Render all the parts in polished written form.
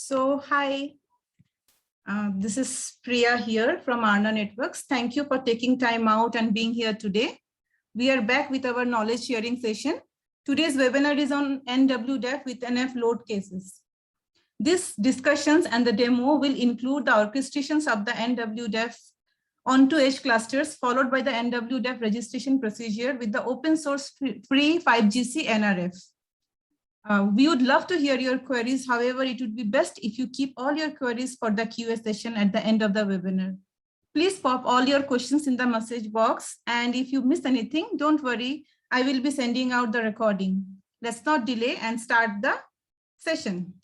Hi, this is Priya here from Arna Networks. Thank you for taking time out and being here today. We are back with our knowledge sharing session. Today's webinar is on NWDEF with NF load cases. These discussions and the demo will include the orchestrations of the NWDEF onto edge clusters, followed by the NWDEF registration procedure with the open source free 5GC NRF. We would love to hear your queries. However, it would be best if you keep all your queries for the QA session at the end of the webinar. Please pop all your questions in the message box. And if you miss anything, don't worry, I will be sending out the recording. Let's not delay and start the session.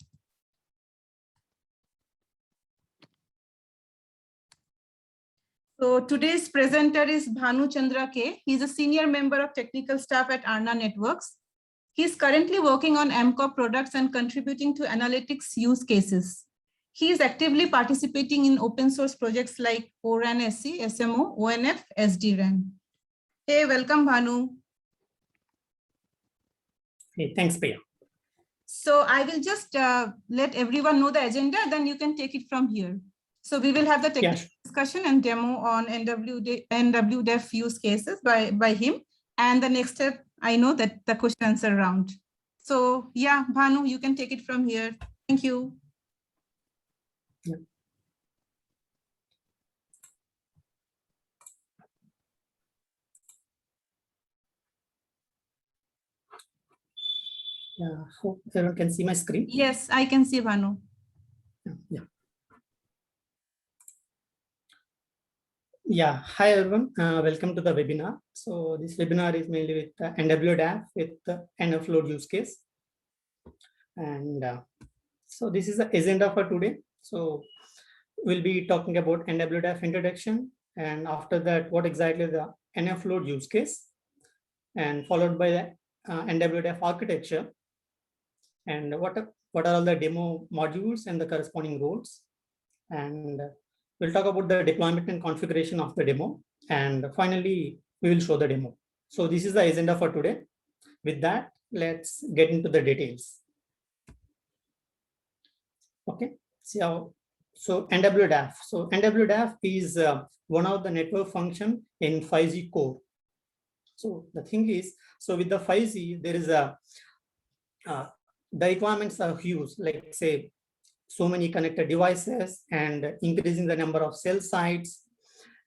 So today's presenter is Bhanu Chandra K. He's a senior member of technical staff at Arna Networks. He's currently working on AMCOP products and contributing to analytics use cases. He is actively participating in open source projects like ORAN-SC, SMO, ONF, SDRAN. Hey, welcome, Bhanu. Hey, thanks, Priya. So I will just let everyone know the agenda, then you can take it from here. So we will have the technical discussion and demo on NWDEF use cases by him. And the next step, I know that the question answer round. So yeah, Bhanu, you can take it from here. Thank you. Yeah, hope everyone can see my screen. Yes, I can see, Bhanu. Yeah, hi everyone, welcome to the webinar. So this webinar is mainly with NWDEF with the NF load use case. And so this is the agenda for today. So we'll be talking about NWDEF introduction, and after that, what exactly the NF load use case, and followed by the NWDEF architecture, and what are all the demo modules and the corresponding roles. And we'll talk about the deployment and configuration of the demo. And finally, we will show the demo. So this is the agenda for today. With that, let's get into the details. Okay, so NWDEF. So NWDEF is one of the network function in 5G core. So the thing is, so with the 5G, there is the requirements are huge, like say, so many connected devices and increasing the number of cell sites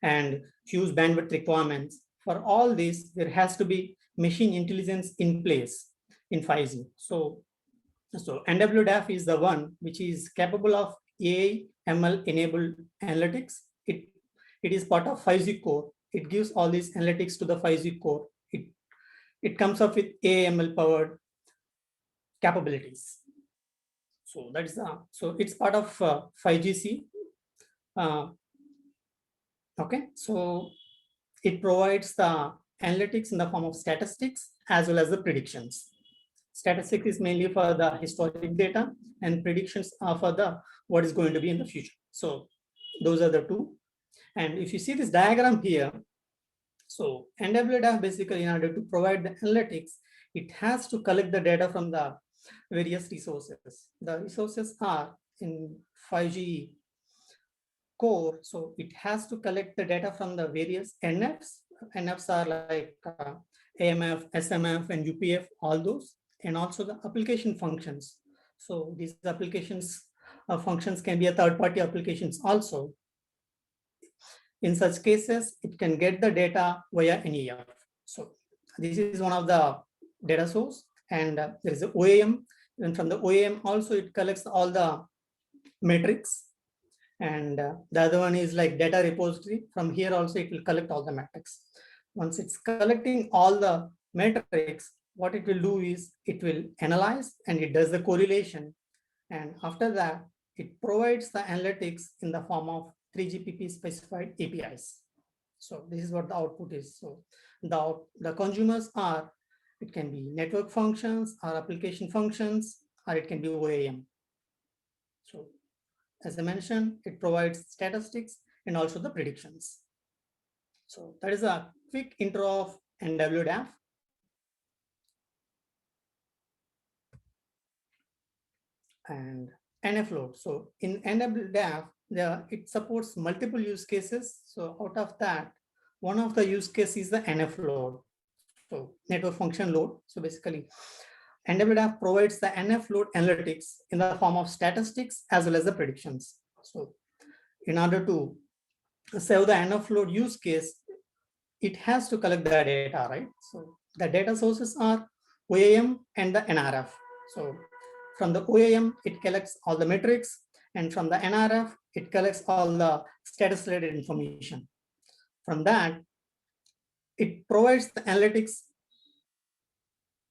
and huge bandwidth requirements. For all this, there has to be machine intelligence in place in 5G. So NWDEF is the one which is capable of AI ML enabled analytics. It is part of 5G core. It gives all these analytics to the 5G core. It comes up with AI ML powered capabilities. So that is so it's part of 5GC. Okay, so it provides the analytics in the form of statistics as well as the predictions. Statistics is mainly for the historic data, and predictions are for the what is going to be in the future. So those are the two. And if you see this diagram here, so NWDEF basically, in order to provide the analytics, it has to collect the data from the various resources. The resources are in 5G core, so it has to collect the data from the various NFs. NFs are like AMF, SMF, and UPF, all those, and also the application functions. So these applications functions can be a third-party applications also. In such cases, it can get the data via NEF. So this is one of the data source, and there is a OAM, and from the OAM also it collects all the metrics, and the other one is like data repository. From here also it will collect all the metrics. Once it's collecting all the metrics, what it will do is it will analyze and it does the correlation, and after that it provides the analytics in the form of 3GPP specified APIs. So this is what the output is. So the consumers are, it can be network functions or application functions, or it can be OAM. So as I mentioned, it provides statistics and also the predictions. So that is a quick intro of NWDEF. And NF load. So in NWDAF, it supports multiple use cases. So out of that, one of the use cases is the NF load. So network function load. So basically, NWDAF provides the NF load analytics in the form of statistics as well as the predictions. So in order to serve the NF load use case, it has to collect the data, right? So the data sources are OAM and the NRF. So from the OAM, it collects all the metrics, and from the NRF, it collects all the status related information. From that, it provides the analytics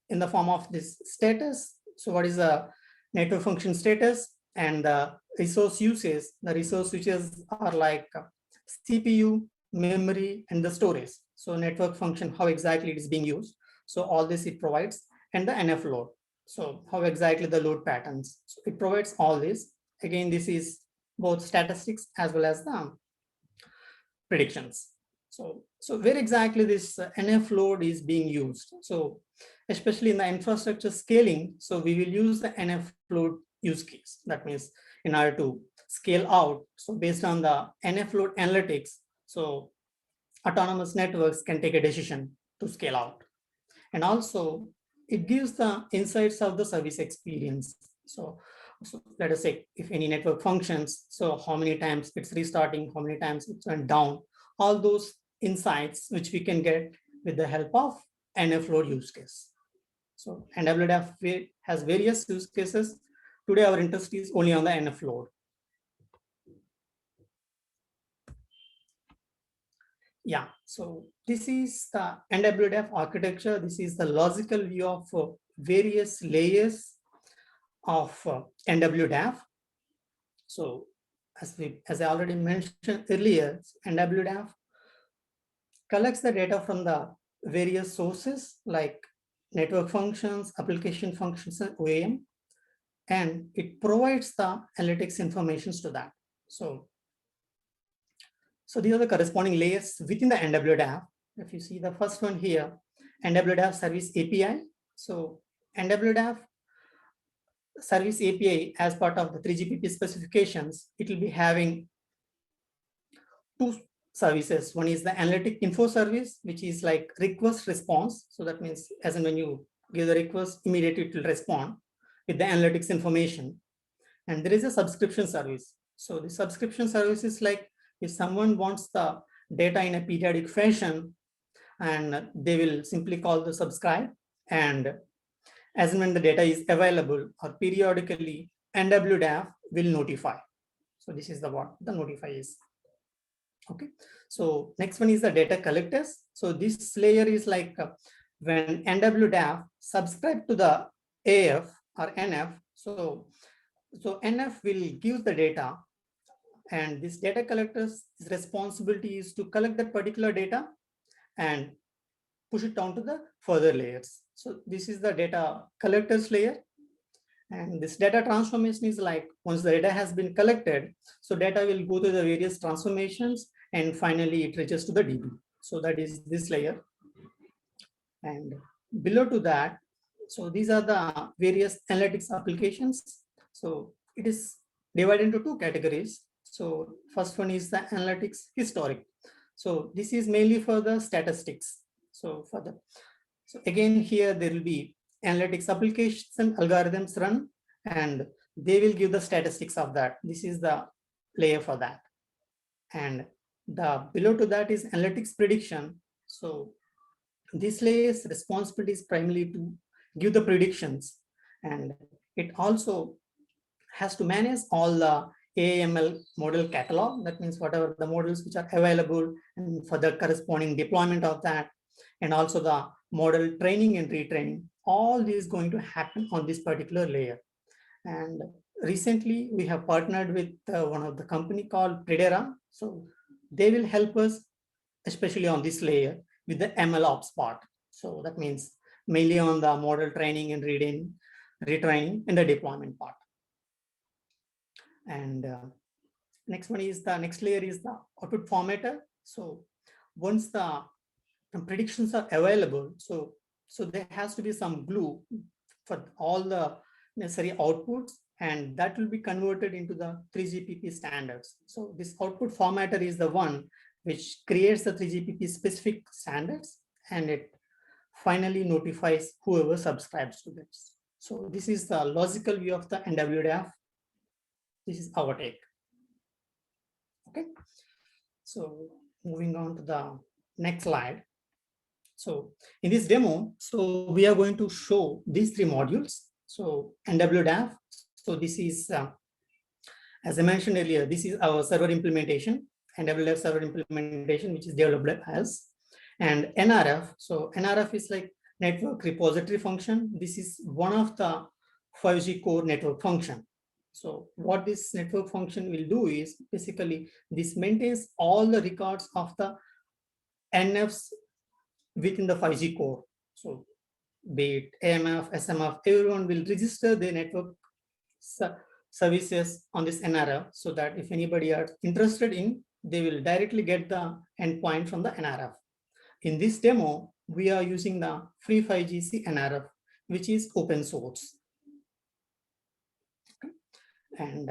in the form of this status. So what is the network function status and the resource uses? The resource uses are like CPU, memory, and the storage. So network function, how exactly it is being used. So all this it provides, and the NF load. So how exactly the load patterns. So it provides all this. Again, this is both statistics as well as the predictions. So where exactly this NF load is being used? So especially in the infrastructure scaling, so we will use the NF load use case. That means in order to scale out, so based on the NF load analytics, so autonomous networks can take a decision to scale out. And also it gives the insights of the service experience. So let us say if any network functions, so how many times it's restarting, how many times it went down, all those insights which we can get with the help of NF load use case. So NWDAF has various use cases. Today our interest is only on the NF load. Yeah, so this is the NWDAF architecture. This is the logical view of various layers of NWDAF. So as I already mentioned earlier, NWDAF collects the data from the various sources like network functions, application functions, and OAM, and it provides the analytics informations to that. So these are the corresponding layers within the NWDAF. If you see the first one here, NWDAF service API. So NWDAF service API, as part of the 3GPP specifications, it will be having two services. One is the analytic info service, which is like request response. So that means as and when you give the request, immediately it will respond with the analytics information. And there is a subscription service. So the subscription service is like if someone wants the data in a periodic fashion, and they will simply call the subscribe, and as and when the data is available or periodically, NWDAF will notify. So this is what the notify is. Okay, so next one is the data collectors. So this layer is like when NWDAF subscribe to the AF or NF, so NF will give the data, and this data collector's responsibility is to collect that particular data and push it down to the further layers. So this is the data collectors layer. And this data transformation is like once the data has been collected, so data will go through the various transformations and finally it reaches to the DB. So that is this layer. And below to that, so these are the various analytics applications. So it is divided into two categories. So first one is the analytics historic. So this is mainly for the statistics. So again here there will be analytics applications and algorithms run, and they will give the statistics of that. This is the layer for that. And the below to that is analytics prediction. So this layer's responsibility is primarily to give the predictions, and it also has to manage all the AML model catalog. That means whatever the models which are available and for the corresponding deployment of that, and also the model training and retraining. All this is going to happen on this particular layer. And recently we have partnered with one of the company called Pridera. So they will help us, especially on this layer, with the ML ops part. So that means mainly on the model training and retraining and the deployment part. And next layer is the output formatter. So once the predictions are available, so there has to be some glue for all the necessary outputs and that will be converted into the 3GPP standards. So this output formatter is the one which creates the 3GPP specific standards, and it finally notifies whoever subscribes to this. So this is the logical view of the NWDAF. This is our take. Okay. So moving on to the next slide. So in this demo, so we are going to show these three modules. So NWDAF. So this is, as I mentioned earlier, this is our server implementation, NWDAF server implementation, which is developed as, and NRF. So NRF is like network repository function. This is one of the 5G core network function. So what this network function will do is basically this maintains all the records of the NFs within the 5G core. So be it AMF, SMF, everyone will register their network services on this NRF, so that if anybody are interested in, they will directly get the endpoint from the NRF. In this demo, we are using the free 5GC NRF, which is open source. And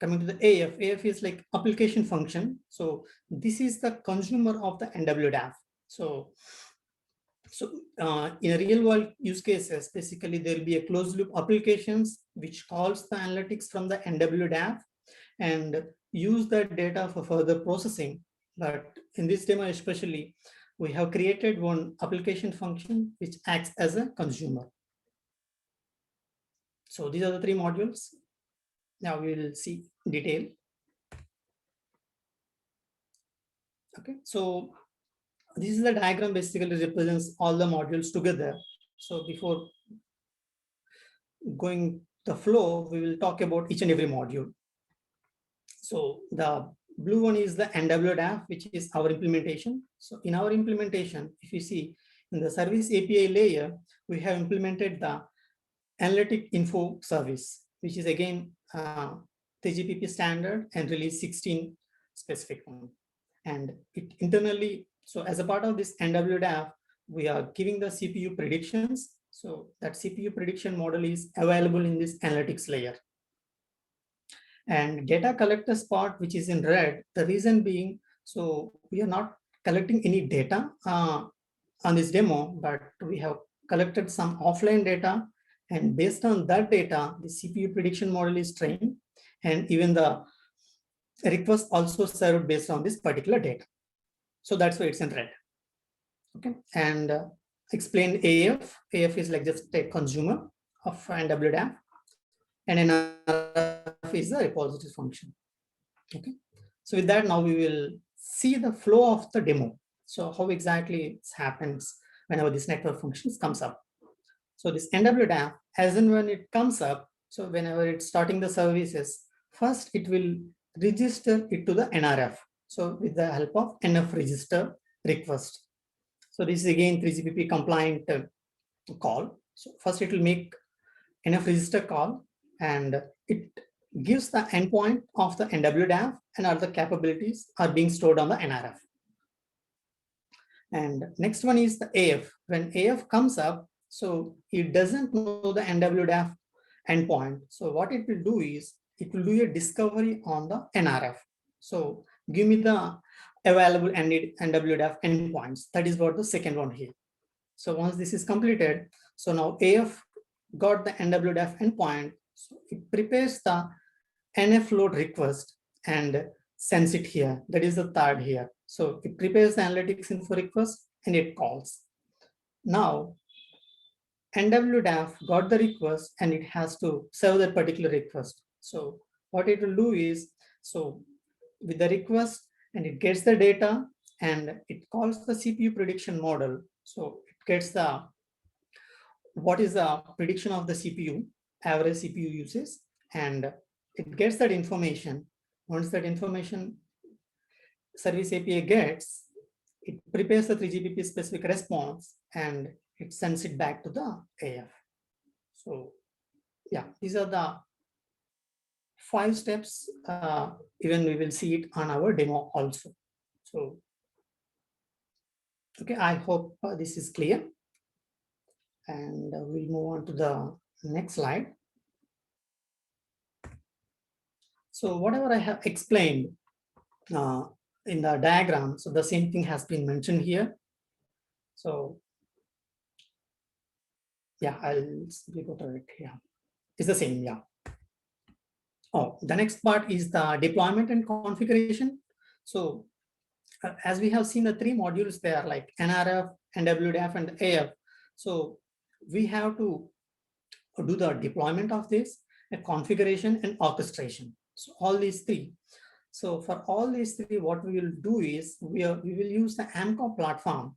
coming to the AF is like application function. So this is the consumer of the NWDAF. So in a real world use cases, basically there will be a closed loop applications which calls the analytics from the NWDAF and use that data for further processing. But in this demo especially, we have created one application function which acts as a consumer. So these are the three modules. Now we will see detail. Okay, so this is the diagram basically represents all the modules together. So before going the flow, we will talk about each and every module. So the blue one is the NWDAF, which is our implementation. So in our implementation, if you see in the service API layer, we have implemented the analytic info service, which is again 3GPP standard and release 16 specific one. And it internally, so as a part of this NWDAF, we are giving the CPU predictions. So that CPU prediction model is available in this analytics layer. And data collectors part, which is in red, the reason being, so we are not collecting any data on this demo, but we have collected some offline data, and based on that data, the CPU prediction model is trained, and even the request also served based on this particular data. So that's why it's in red. Okay, and explained AF. AF is like just a consumer of NWDAF, and NRF is the repository function. Okay, so with that, now we will see the flow of the demo. So how exactly it happens whenever this network functions comes up. So this NWDAF, as and when it comes up, so whenever it's starting the services, first it will register it to the NRF. So with the help of NF register request. So this is again 3GPP compliant call. So first it will make NF register call, and it gives the endpoint of the NWDAF, and other capabilities are being stored on the NRF. And next one is the AF. When AF comes up, so it doesn't know the NWDAF endpoint. So what it will do is it will do a discovery on the NRF. So give me the available NWDAF endpoints. That is what the second one here. So once this is completed, so now AF got the NWDAF endpoint. So it prepares the NF load request and sends it here. That is the third here. So it prepares the analytics info request and it calls. Now NWDAF got the request and it has to serve that particular request. So what it will do is, so with the request, and it gets the data and it calls the CPU prediction model. So it gets the, what is the prediction of the CPU, average CPU usage, and it gets that information. Once that information service API gets, it prepares the 3GPP specific response and it sends it back to the AF. So yeah, these are the 5 steps. Even we will see it on our demo also. So, okay, I hope this is clear. And we'll move on to the next slide. So whatever I have explained in the diagram, so the same thing has been mentioned here. So yeah, I'll simply go to it here. It's the same, yeah. Oh, the next part is the deployment and configuration. So as we have seen the three modules there, like NRF, NWDF, and AF. So we have to do the deployment of this, a configuration and orchestration. So all these three. So for all these three, what we will do is we will use the AMCOP platform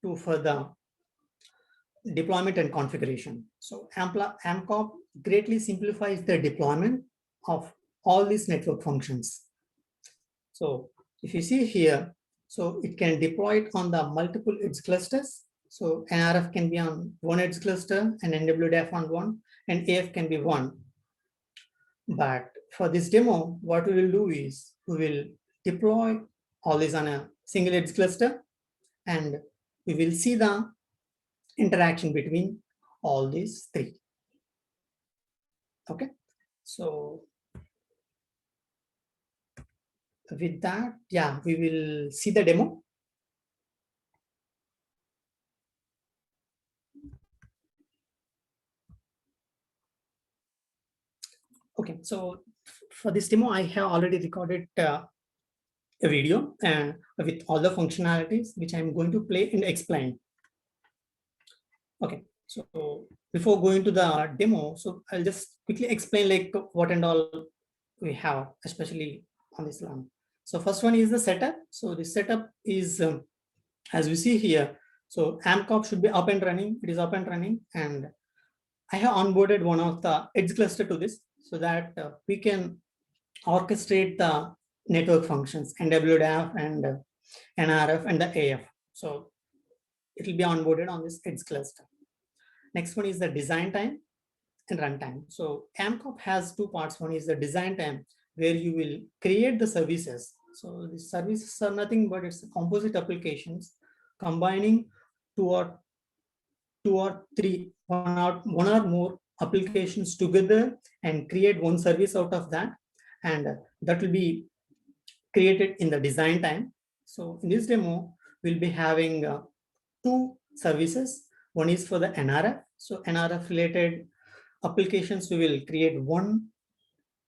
to further deployment and configuration. So AMCOP greatly simplifies the deployment of all these network functions. So if you see here, so it can deploy it on the multiple edge clusters. So NRF can be on one edge cluster and NWDF on one, and AF can be one. But for this demo, what we will do is we will deploy all these on a single edge cluster, and we will see the interaction between all these three. Okay, so with that, yeah, we will see the demo. Okay, so for this demo, I have already recorded a video with all the functionalities, which I'm going to play and explain. Okay, so before going to the demo, so I'll just quickly explain like what and all we have, especially on this one. So first one is the setup. So the setup is, as we see here, so AMCOP should be up and running. It is up and running, and I have onboarded one of the edge cluster to this so that we can orchestrate the network functions, NWDAF and NRF and the AF. So it will be onboarded on this edge cluster. Next one is the design time and runtime. So AMCOP has two parts. One is the design time, where you will create the services. So the services are nothing but it's composite applications combining two or three, one or more applications together and create one service out of that. And that will be created in the design time. So in this demo, we'll be having two services. One is for the NRF. So NRF related applications, we will create one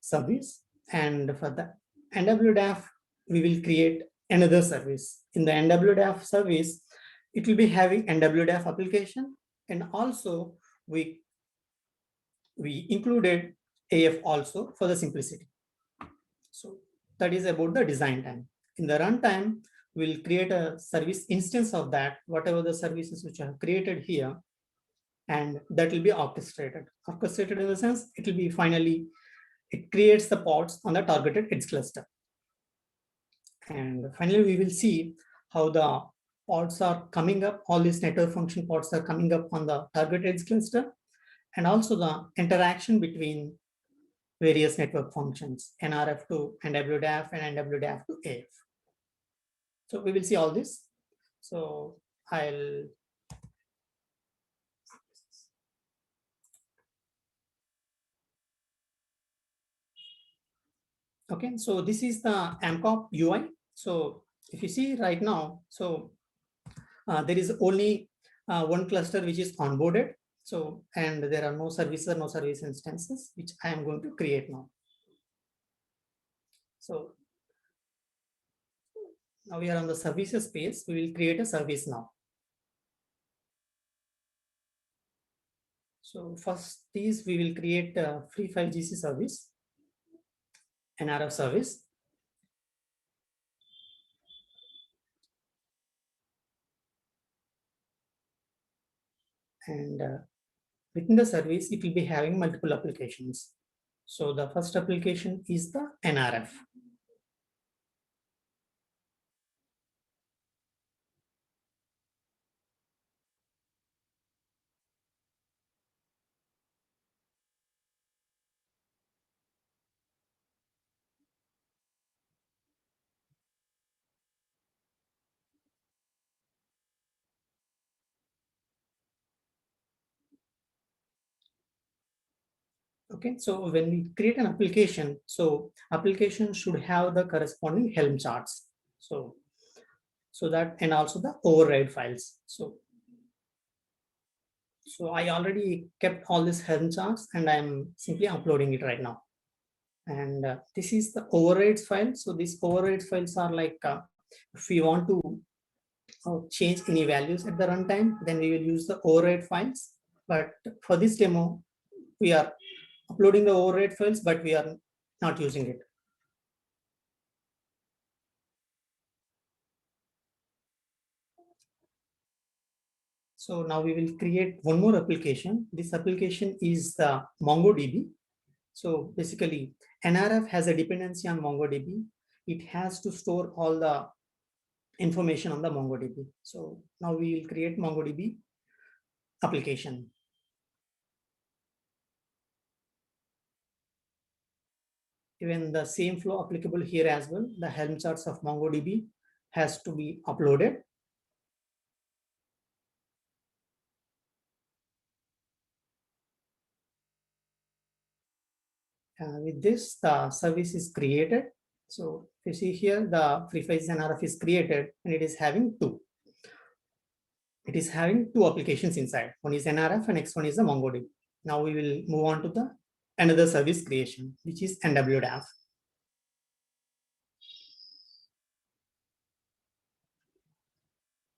service. And for the NWDAF, we will create another service. In the NWDAF service, it will be having NWDAF application. And also we included AF also for the simplicity. So that is about the design time. In the runtime, we'll create a service instance of that, whatever the services which are created here, and that will be orchestrated. Orchestrated in the sense, it will be finally, it creates the pods on the targeted edge cluster. And finally, we will see how the pods are coming up, all these network function pods are coming up on the target edge cluster, and also the interaction between various network functions, NRF to NWDAF and NWDAF to AF. So we will see all this. So I'll okay, so this is the AMCOP UI. So if you see right now, so there is only one cluster which is onboarded. So, and there are no services, no service instances, which I am going to create now. So now we are on the services page. We will create a service now. So first is we will create a free file GC service, NRF service. And within the service, it will be having multiple applications. So the first application is the NRF. Okay, so when we create an application, so application should have the corresponding Helm charts. So that, and also the override files. So I already kept all these Helm charts and I'm simply uploading it right now. And this is the overrides file. So these overrides files are like, if we want to change any values at the runtime, then we will use the override files. But for this demo, we are uploading the override files, but we are not using it. So now we will create one more application. This application is the MongoDB. So basically, NRF has a dependency on MongoDB. It has to store all the information on the MongoDB. So now we will create MongoDB application. Even the same flow applicable here as well. The Helm charts of MongoDB has to be uploaded. With this, the service is created. So if you see here, the Free5 NRF is created and it is having two. It is having two applications inside. One is NRF and next one is the MongoDB. Now we will move on to the another service creation, which is NWDAF.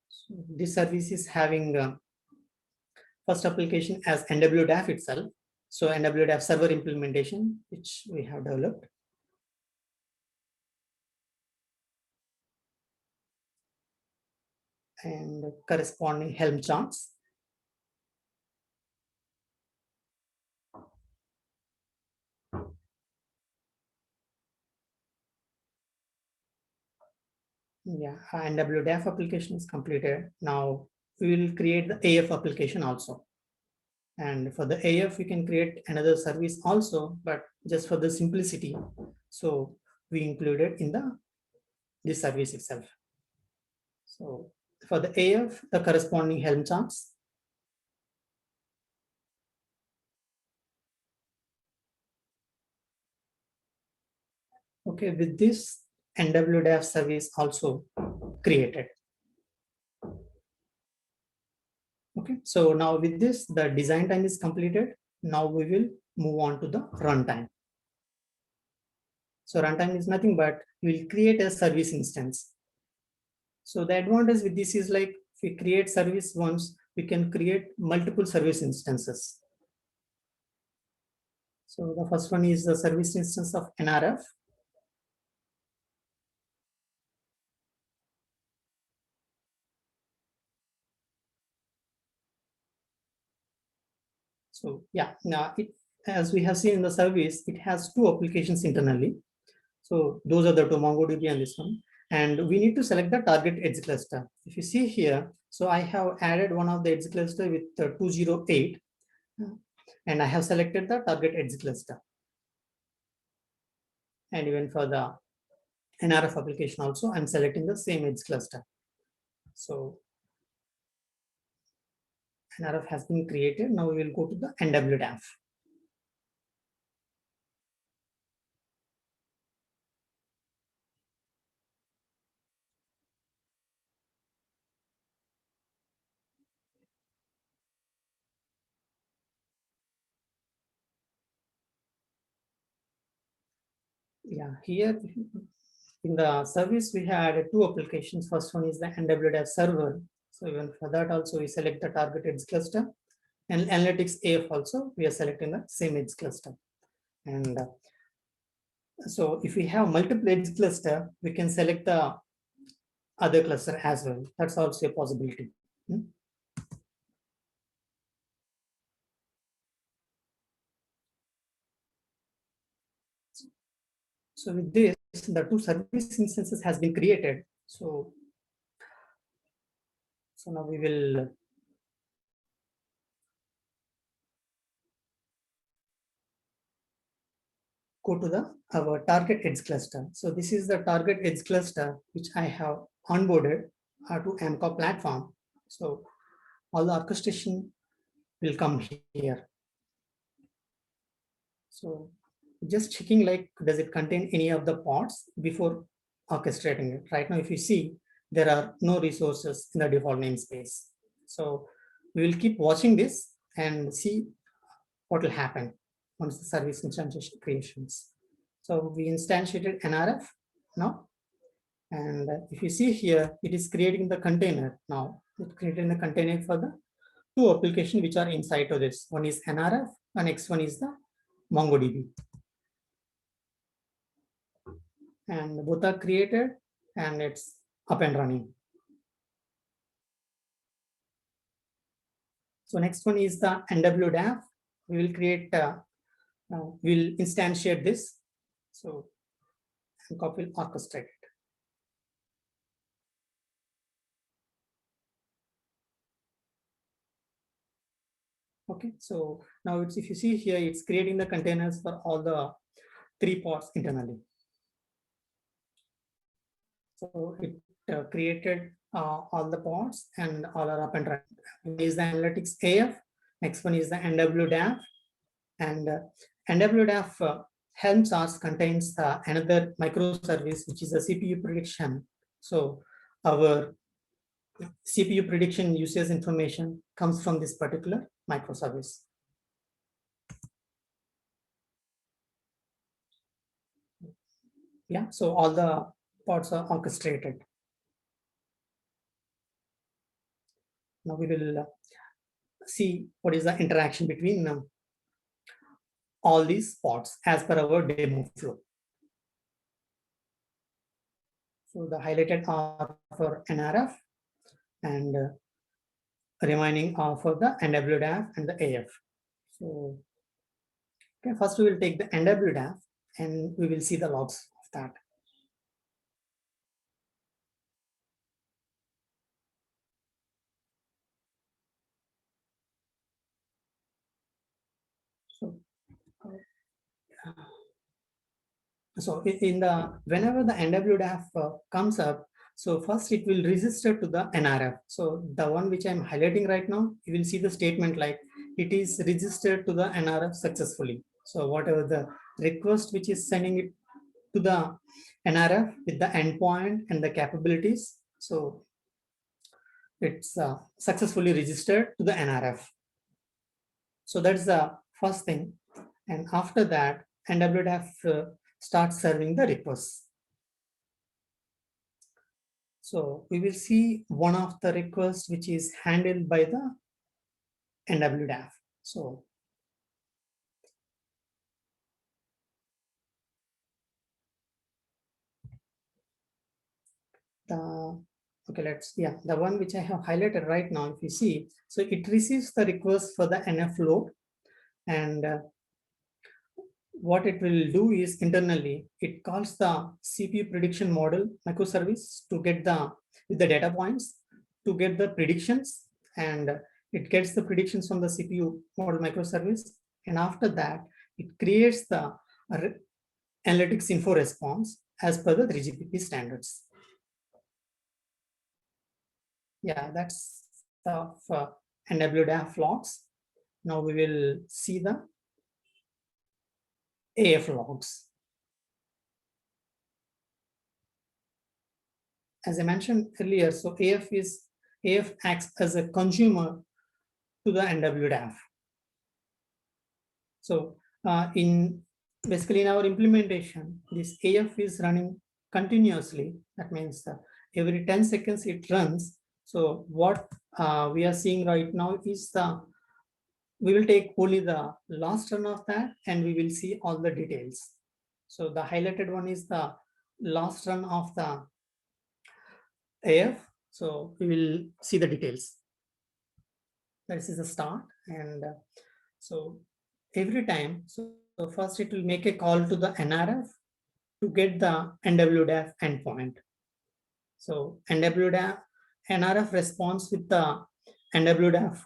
So this service is having first application as NWDAF itself. So NWDAF server implementation, which we have developed. And corresponding Helm charts. Yeah, NWDAF application is completed. Now we will create the AF application also. And for the AF, we can create another service also, but just for the simplicity. So we included in this service itself. So for the AF, the corresponding Helm charts. Okay, with this NWDAF service also created. Okay, so now with this, the design time is completed. Now we will move on to the runtime. So runtime is nothing but we'll create a service instance. So the advantage with this is like, if we create service once, we can create multiple service instances. So the first one is the service instance of NRF. So yeah, now as we have seen in the service, it has two applications internally. So those are the two, MongoDB and this one. And we need to select the target edge cluster. If you see here, so I have added one of the edge cluster with 208, and I have selected the target edge cluster. And even for the NRF application also, I'm selecting the same edge cluster. So NRF has been created. Now we will go to the NWDAF. Yeah, here in the service, we had two applications. First one is the NWDAF server. So even for that also, we select the target edge cluster. And analytics AF also, we are selecting the same edge cluster. And so if we have multiple edge cluster, we can select the other cluster as well. That's also a possibility. So with this, the two service instances has been created. So now we will go to our target edge cluster. So this is the target edge cluster which I have onboarded to AMCOP platform. So all the orchestration will come here. So just checking like, does it contain any of the pods before orchestrating it? Right now, if you see, there are no resources in the default namespace. So we will keep watching this and see what will happen once the service instantiation creations. So we instantiated NRF now. And if you see here, it is creating the container now. It created the container for the two applications which are inside of this. One is NRF and next one is the MongoDB. And both are created and it's up and running. So next one is the NWDAF. We will create, we'll instantiate this. So Hancock will orchestrate it. Okay, so now it's, if you see here, it's creating the containers for all the 3 pods internally. So it created all the pods and all are up and running. One is the analytics AF, next one is the NWDAF, and NWDAF Helm charts contains another microservice, which is a CPU prediction. So our CPU prediction usage information comes from this particular microservice. Yeah, so all the pods are orchestrated. Now we will see what is the interaction between all these pods as per our demo flow. So the highlighted are for NRF and remaining are for the NWDAF and the AF. So okay, first we will take the NWDAF and we will see the logs of that. So in the whenever the NWDAF comes up, so first it will register to the NRF. So the one which I'm highlighting right now, you will see the statement like it is registered to the NRF successfully. So whatever the request which is sending it to the NRF with the endpoint and the capabilities, so it's successfully registered to the NRF. So that's the first thing. And after that, NWDAF starts serving the requests. So we will see one of the requests which is handled by the NWDAF. So the one which I have highlighted right now, if you see, so it receives the request for the NF load, and what it will do is internally, it calls the CPU prediction model microservice to get with the data points to get the predictions, and it gets the predictions from the CPU model microservice. And after that, it creates the analytics info response as per the 3GPP standards. Yeah, that's the NWDAF logs. Now we will see the AF logs. As I mentioned earlier, so AF acts as a consumer to the NWDAF. So basically in our implementation, this AF is running continuously. That means every 10 seconds it runs. So what we are seeing right now is we will take only the last run of that and we will see all the details. So the highlighted one is the last run of the AF. So we will see the details. This is the start. And so every time, so first it will make a call to the NRF to get the NWDAF endpoint. So NRF responds with the NWDAF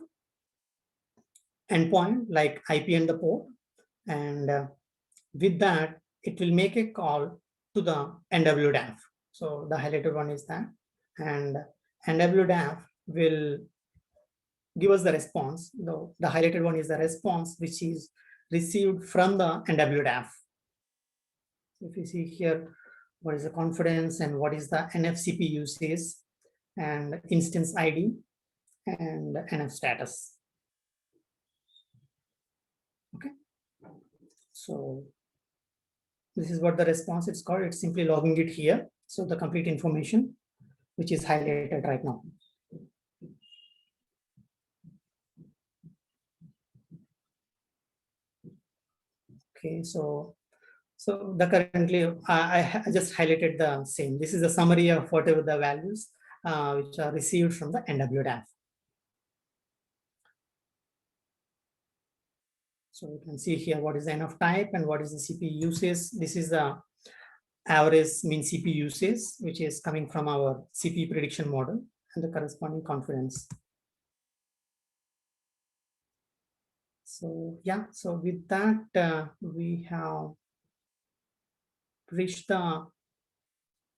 endpoint like IP and the port. And with that, it will make a call to the NWDAF. So the highlighted one is that. And NWDAF will give us the response. The highlighted one is the response, which is received from the NWDAF. If you see here, what is the confidence and what is the NFCP usage and instance ID and NF status. Okay, so this is what the response is called. It's simply logging it here. So the complete information, which is highlighted right now. Okay, so the currently I just highlighted the same. This is a summary of whatever the values which are received from the NWDAF. So you can see here what is the NF type and what is the CPU usage. This is the average mean CPU usage, which is coming from our CPU prediction model and the corresponding confidence. So yeah, so with that, we have reached the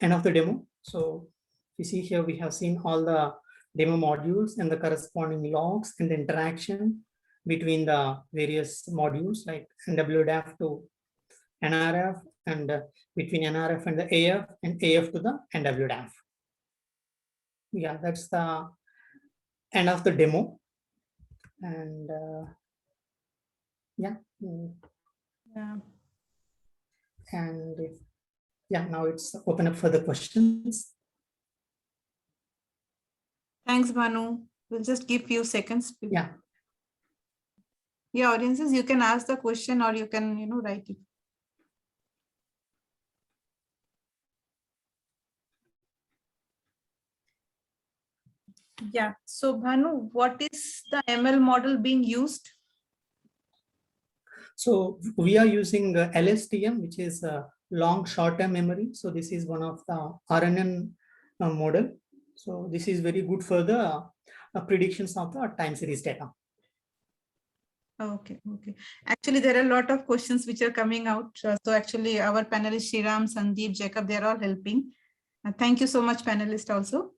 end of the demo. So you see here, we have seen all the demo modules and the corresponding logs and the interaction between the various modules like NWDAF to NRF and between NRF and the AF and AF to the NWDAF. Yeah, that's the end of the demo. And yeah. Yeah. And yeah, now it's open up for the questions. Thanks, Bhanu. We'll just give few seconds. Yeah. Yeah, audiences, you can ask the question or you can, write it. Yeah. So Bhanu, what is the ML model being used? So we are using LSTM, which is long short-term memory. So this is one of the RNN model. So this is very good for the predictions of the time series data. Okay. Actually, there are a lot of questions which are coming out. So actually, our panelists, Shriram, Sandeep, Jacob, they're all helping. Thank you so much, panelists also.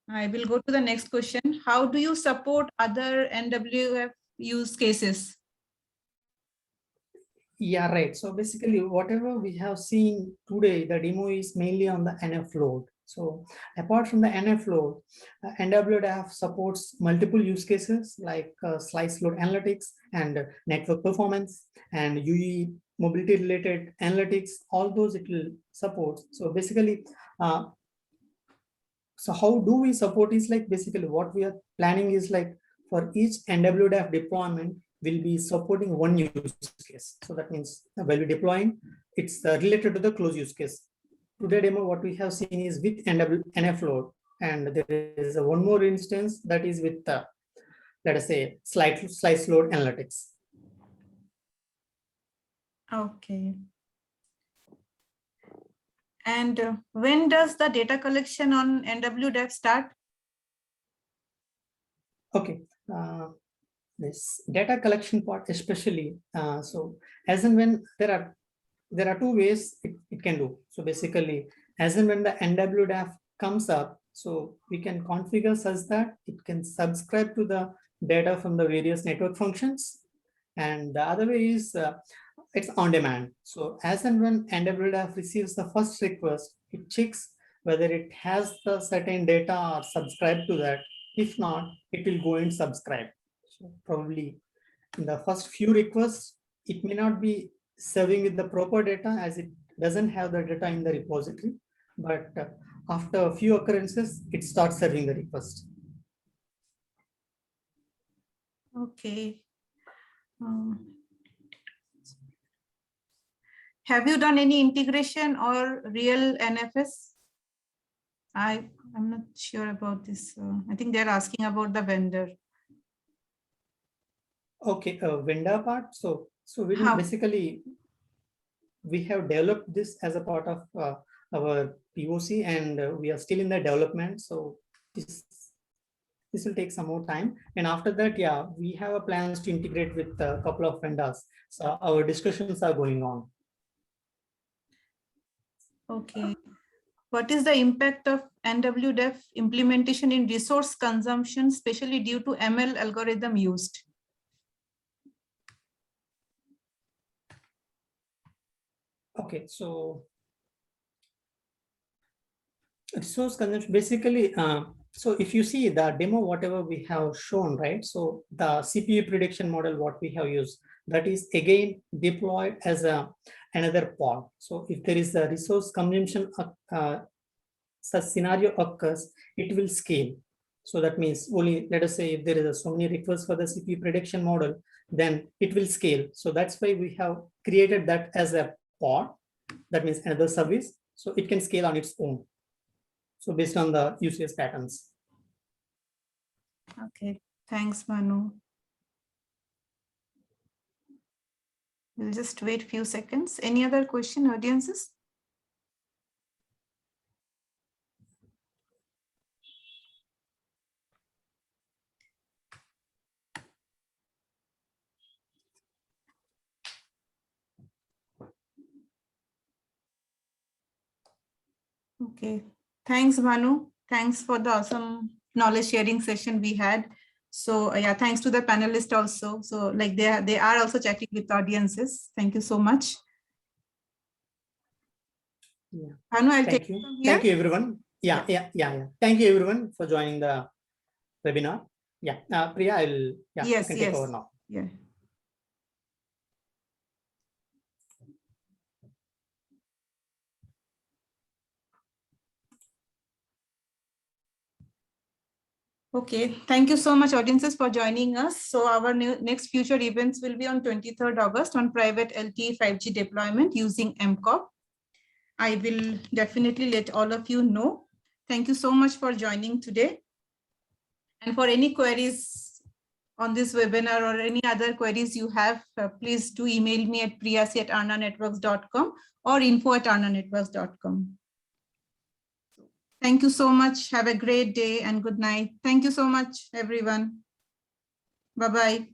I will go to the next question. How do you support other NWF use cases? Yeah, right. So basically, whatever we have seen today, the demo is mainly on the NF load. So apart from the NF load, NWDAF supports multiple use cases like slice load analytics and network performance and UE mobility related analytics, all those it will support. So basically, so how do we support is like basically what we are planning is like for each NWDAF deployment, will be supporting one use case. So that means while we deploying, it's related to the close use case. Today demo, what we have seen is with NF load, and there is one more instance that is with let us say slice load analytics. Okay. And when does the data collection on NWDAF start? Okay. This data collection part especially, so as and when there are two ways it can do. So basically, as and when the NWDAF comes up, so we can configure such that it can subscribe to the data from the various network functions. And the other way is it's on demand. So as and when NWDAF receives the first request, it checks whether it has the certain data or subscribe to that. If not, it will go and subscribe. So probably in the first few requests, it may not be serving with the proper data as it doesn't have the data in the repository, but after a few occurrences, it starts serving the request. Okay. Have you done any integration or real NFS? I'm not sure about this. I think they're asking about the vendor. Okay, vendor part. So we basically we have developed this as a part of our POC, and we are still in the development. So this will take some more time. And after that, yeah, we have plans to integrate with a couple of vendors. So our discussions are going on. Okay. What is the impact of NWDAF implementation in resource consumption, especially due to ML algorithm used? Okay, so resource consumption basically, so if you see the demo, whatever we have shown, right? So the CPU prediction model, what we have used, that is again deployed as another pod. So if there is a resource consumption, such scenario occurs, it will scale. So that means only, let us say if there is so many requests for the CPU prediction model, then it will scale. So that's why we have created that as a pod. That means another service. So it can scale on its own. So based on the usage patterns. Okay, thanks, Manu. We'll just wait few seconds. Any other question, audiences? Okay, thanks, Manu. Thanks for the awesome knowledge sharing session we had. So yeah, thanks to the panelists also. So like they are also chatting with audiences. Thank you so much. Yeah. Manu, I'll Thank take you. it from here. Thank you, everyone. Yeah. Thank you, everyone, for joining the webinar. Yeah, Priya, I'll, yeah, you Yes, can take yes. over now. Yeah. Okay, thank you so much, audiences, for joining us. So our next future events will be on 23rd August on private LTE 5G deployment using MCOP. I will definitely let all of you know. Thank you so much for joining today. And for any queries on this webinar or any other queries you have, please do email me at priyasi@arnanetworks.com or info@arnanetworks.com. Thank you so much. Have a great day and good night. Thank you so much, everyone. Bye-bye.